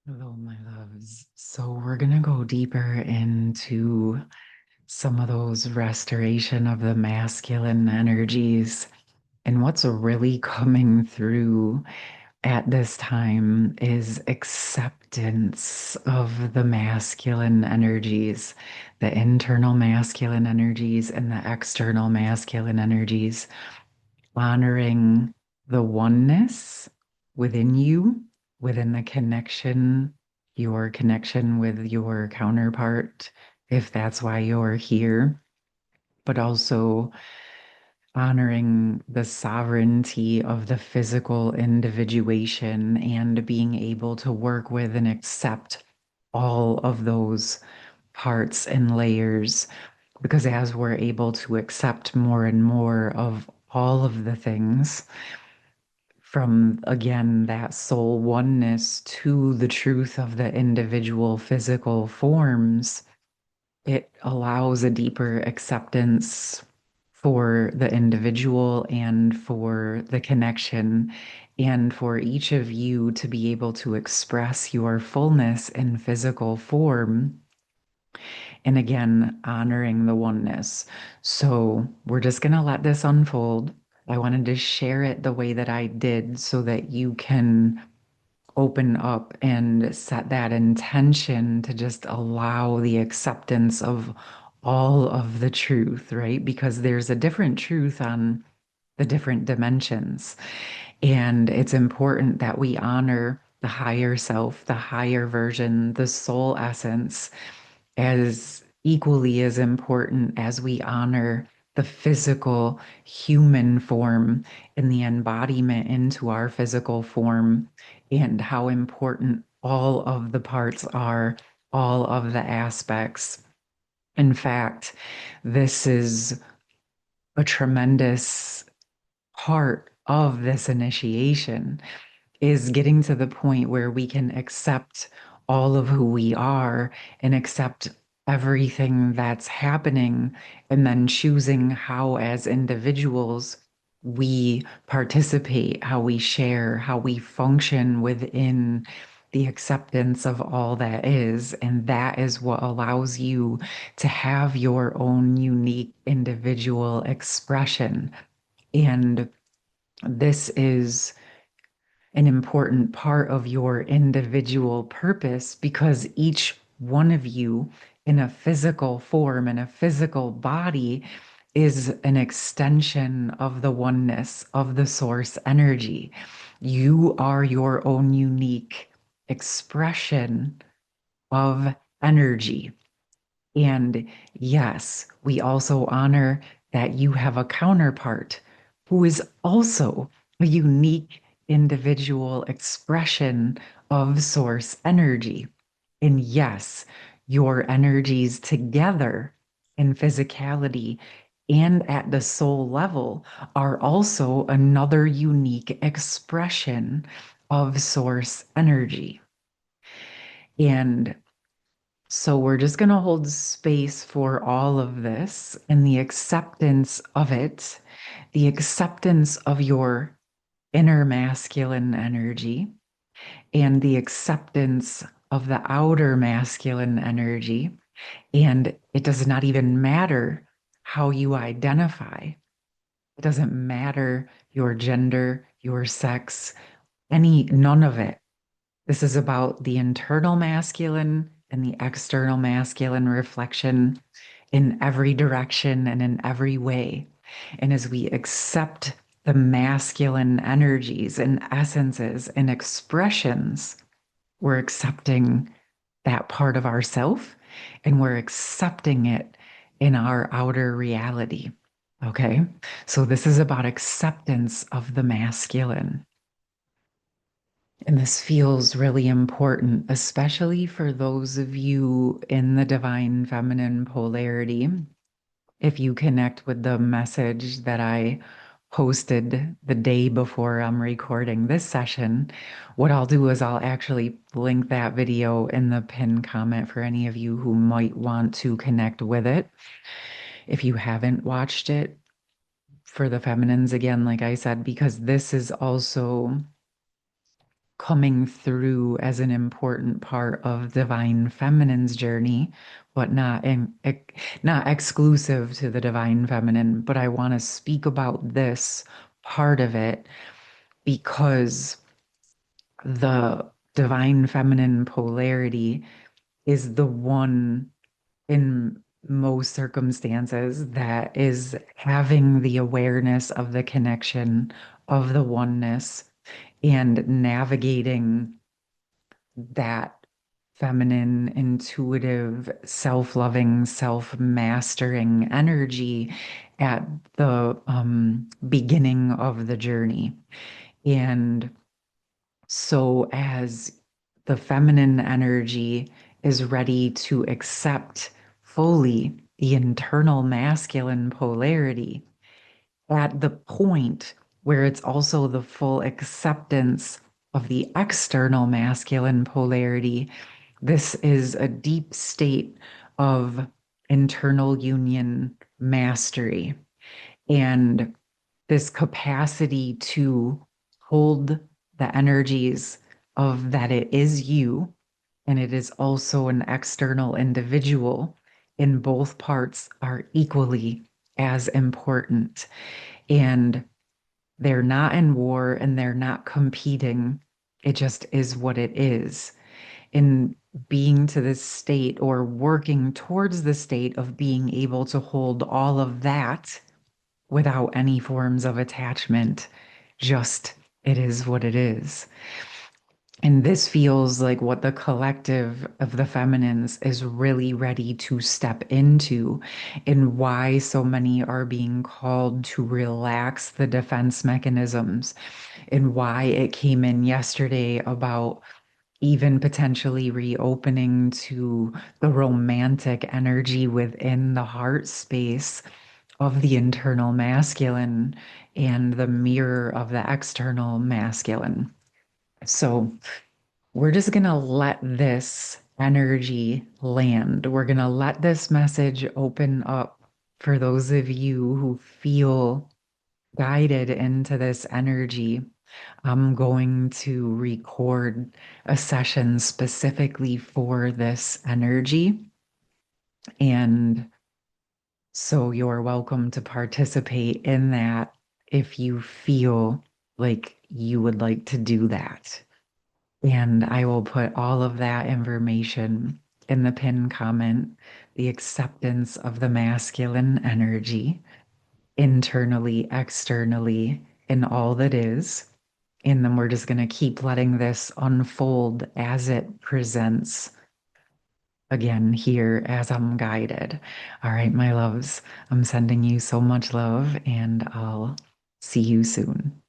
Hello, my loves. So, we're going to go deeper into some of those restoration of the masculine energies. And what's really coming through at this time is acceptance of the masculine energies, the internal masculine energies and the external masculine energies, honoring the oneness within you, within the connection, your connection with your counterpart, if that's why you're here, but also honoring the sovereignty of the physical individuation and being able to work with and accept all of those parts and layers. Because as we're able to accept more and more of all of the things, from again that soul oneness to the truth of the individual physical forms, it allows a deeper acceptance for the individual and for the connection, and for each of you to be able to express your fullness in physical form. And again, honoring the oneness. So we're just going to let this unfold. I wanted to share it the way that I did so that you can open up and set that intention to just allow the acceptance of all of the truth, right? Because there's a different truth on the different dimensions. And it's important that we honor the higher self, the higher version, the soul essence, as equally as important as we honor the physical human form and the embodiment into our physical form, and how important all of the parts are, all of the aspects. In fact, this is a tremendous part of this initiation, is getting to the point where we can accept all of who we are and accept everything that's happening, and then choosing how, as individuals, we participate, how we share, how we function within the acceptance of all that is. And that is what allows you to have your own unique individual expression. And this is an important part of your individual purpose, because each one of you in a physical form, in a physical body, is an extension of the oneness of the source energy. You are your own unique expression of energy. And yes, we also honor that you have a counterpart who is also a unique individual expression of source energy. And yes, your energies together in physicality and at the soul level are also another unique expression of source energy. And so we're just going to hold space for all of this and the acceptance of it, the acceptance of your inner masculine energy, and the acceptance of the outer masculine energy. And it does not even matter how you identify. It doesn't matter your gender, your sex, none of it. This is about the internal masculine and the external masculine reflection in every direction and in every way. And as we accept the masculine energies and essences and expressions, we're accepting that part of ourself, and we're accepting it in our outer reality. Okay. So this is about acceptance of the masculine. And this feels really important, especially for those of you in the divine feminine polarity. If you connect with the message that I posted the day before I'm recording this session, what I'll do is I'll actually link that video in the pinned comment for any of you who might want to connect with it. If you haven't watched it, for the feminines, again, like I said, because this is also coming through as an important part of divine feminine's journey, but not exclusive to the divine feminine. But I want to speak about this part of it because the divine feminine polarity is the one in most circumstances that is having the awareness of the connection of the oneness and navigating that feminine, intuitive, self-loving, self-mastering energy at the beginning of the journey. And so as the feminine energy is ready to accept fully the internal masculine polarity, at the point where it's also the full acceptance of the external masculine polarity, this is a deep state of internal union mastery. And this capacity to hold the energies of that it is you and it is also an external individual in both parts are equally as important. And they're not in war and they're not competing. It just is what it is. In being to this state or working towards the state of being able to hold all of that without any forms of attachment, just it is what it is. And this feels like what the collective of the feminines is really ready to step into, and why so many are being called to relax the defense mechanisms, and why it came in yesterday about even potentially reopening to the romantic energy within the heart space of the internal masculine and the mirror of the external masculine. So, we're just going to let this energy land. We're going to let this message open up for those of you who feel guided into this energy. I'm going to record a session specifically for this energy. And so you're welcome to participate in that if you feel like you would like to do that. And I will put all of that information in the pinned comment, the acceptance of the masculine energy, internally, externally, in all that is. And then we're just going to keep letting this unfold as it presents again here as I'm guided. All right, my loves, I'm sending you so much love, and I'll see you soon.